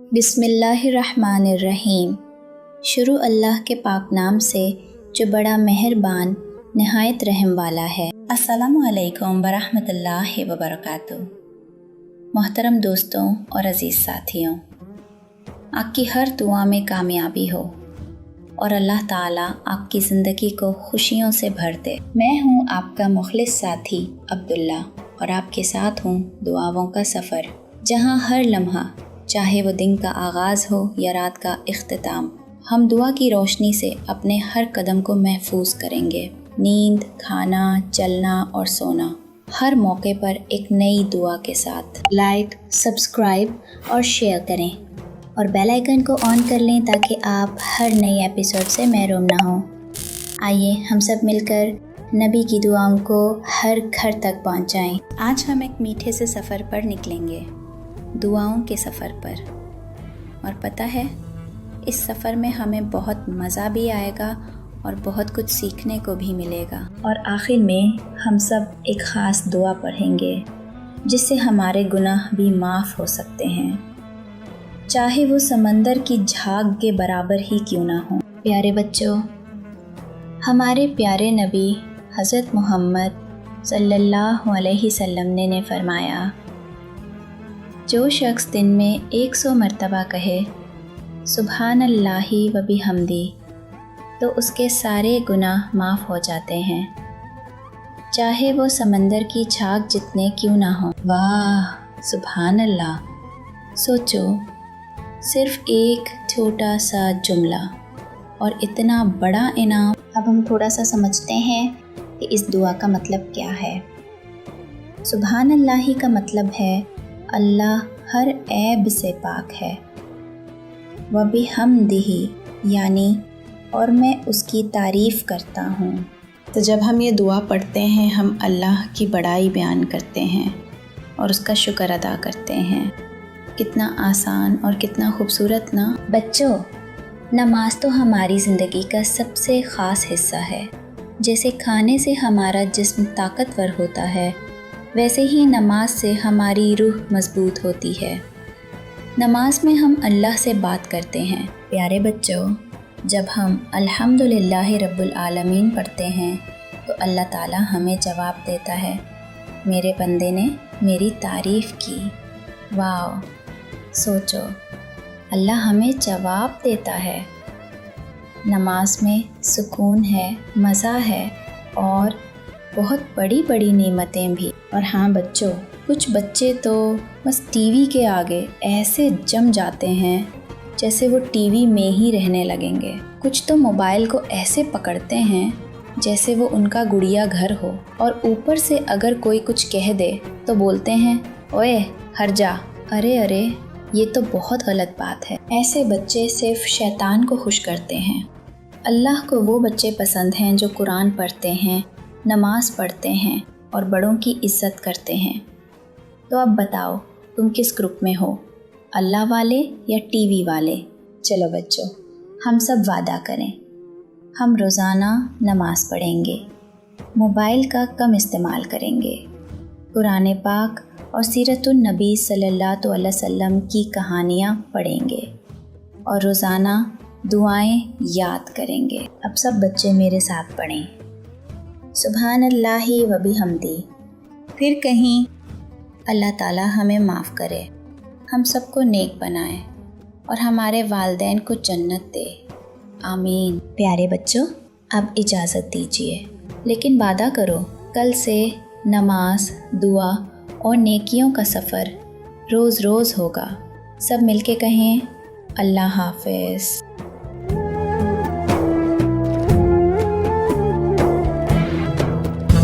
बिस्मिल्लाहिर्रहमानिर्रहीम। शुरू अल्लाह के पाक नाम से जो बड़ा मेहरबान नहायत रहम वाला है। अस्सलामु अलैकुम वरहमतुल्लाहि वबरकातुहू। मोहतरम दोस्तों और अज़ीज़ साथियों, आपकी हर दुआ में कामयाबी हो और अल्लाह ताला आपकी ज़िंदगी को खुशियों से भर दे। मैं हूँ आपका मुखलिस साथी अब्दुल्ला और आपके साथ हूँ दुआओं का सफ़र, जहाँ हर लम्हा, चाहे वो दिन का आगाज़ हो या रात का इख्तिताम, हम दुआ की रोशनी से अपने हर कदम को महफूज करेंगे। नींद, खाना, चलना और सोना, हर मौके पर एक नई दुआ के साथ। लाइक, सब्सक्राइब और शेयर करें और बेल आइकन को ऑन कर लें ताकि आप हर नई एपिसोड से महरूम ना हो। आइए हम सब मिलकर नबी की दुआओं को हर घर तक पहुंचाएं। आज हम एक मीठे से सफ़र पर निकलेंगे, दुआओं के सफ़र पर। और पता है, इस सफ़र में हमें बहुत मज़ा भी आएगा और बहुत कुछ सीखने को भी मिलेगा। और आखिर में हम सब एक ख़ास दुआ पढ़ेंगे जिससे हमारे गुनाह भी माफ़ हो सकते हैं, चाहे वो समंदर की झाग के बराबर ही क्यों ना हो। प्यारे बच्चों, हमारे प्यारे नबी हज़रत मोहम्मद सल्लल्लाहु अलैहि वसल्लम ने फरमाया, जो शख्स दिन में 100 मरतबा कहे सुबहानल्लाहि व बिहम्दी, तो उसके सारे गुनाह माफ़ हो जाते हैं, चाहे वो समंदर की झाग जितने क्यों ना हो। वाह, सुबहानल्लाह। सोचो, सिर्फ़ एक छोटा सा जुमला और इतना बड़ा इनाम। अब हम थोड़ा सा समझते हैं कि इस दुआ का मतलब क्या है। सुबहानल्लाहि का मतलब है अल्लाह हर ऐब से पाक है। व बिहम्दिही यानी और मैं उसकी तारीफ़ करता हूँ। तो जब हम ये दुआ पढ़ते हैं, हम अल्लाह की बड़ाई बयान करते हैं और उसका शुक्र अदा करते हैं। कितना आसान और कितना खूबसूरत ना। बच्चों, नमाज तो हमारी ज़िंदगी का सबसे ख़ास हिस्सा है। जैसे खाने से हमारा जिस्म ताकतवर होता है, वैसे ही नमाज से हमारी रूह मजबूत होती है। नमाज में हम अल्लाह से बात करते हैं। प्यारे बच्चों, जब हम अल्हम्दुलिल्लाहि रब्बिल आलमीन पढ़ते हैं तो अल्लाह ताला हमें जवाब देता है, मेरे बंदे ने मेरी तारीफ़ की। वाह, सोचो, अल्लाह हमें जवाब देता है। नमाज में सुकून है, मज़ा है और बहुत बड़ी बड़ी नेमतें भी। और हाँ बच्चों, कुछ बच्चे तो बस टीवी के आगे ऐसे जम जाते हैं जैसे वो टीवी में ही रहने लगेंगे। कुछ तो मोबाइल को ऐसे पकड़ते हैं जैसे वो उनका गुड़िया घर हो, और ऊपर से अगर कोई कुछ कह दे तो बोलते हैं, ओए हट जा। अरे अरे, ये तो बहुत गलत बात है। ऐसे बच्चे सिर्फ शैतान को खुश करते हैं। अल्लाह को वो बच्चे पसंद हैं जो कुरान पढ़ते हैं, नमाज पढ़ते हैं और बड़ों की इज़्ज़त करते हैं। तो अब बताओ, तुम किस ग्रुप में हो, अल्लाह वाले या टीवी वाले? चलो बच्चों, हम सब वादा करें, हम रोज़ाना नमाज पढ़ेंगे, मोबाइल का कम इस्तेमाल करेंगे, कुरान पाक और सीरतुन नबी सल्लल्लाहु अलैहि वसल्लम की कहानियाँ पढ़ेंगे और रोज़ाना दुआएं याद करेंगे। अब सब बच्चे मेरे साथ पढ़ें, सुबहानल्लाहि व बिहम्दी। फिर कहीं अल्लाह ताला हमें माफ़ करे, हम सबको नेक बनाए और हमारे वालिदैन को जन्नत दे। आमीन। प्यारे बच्चों, अब इजाज़त दीजिए, लेकिन वादा करो कल से नमाज, दुआ और नेकियों का सफ़र रोज़ रोज़ होगा। सब मिलके कहें, अल्लाह हाफ़िज़।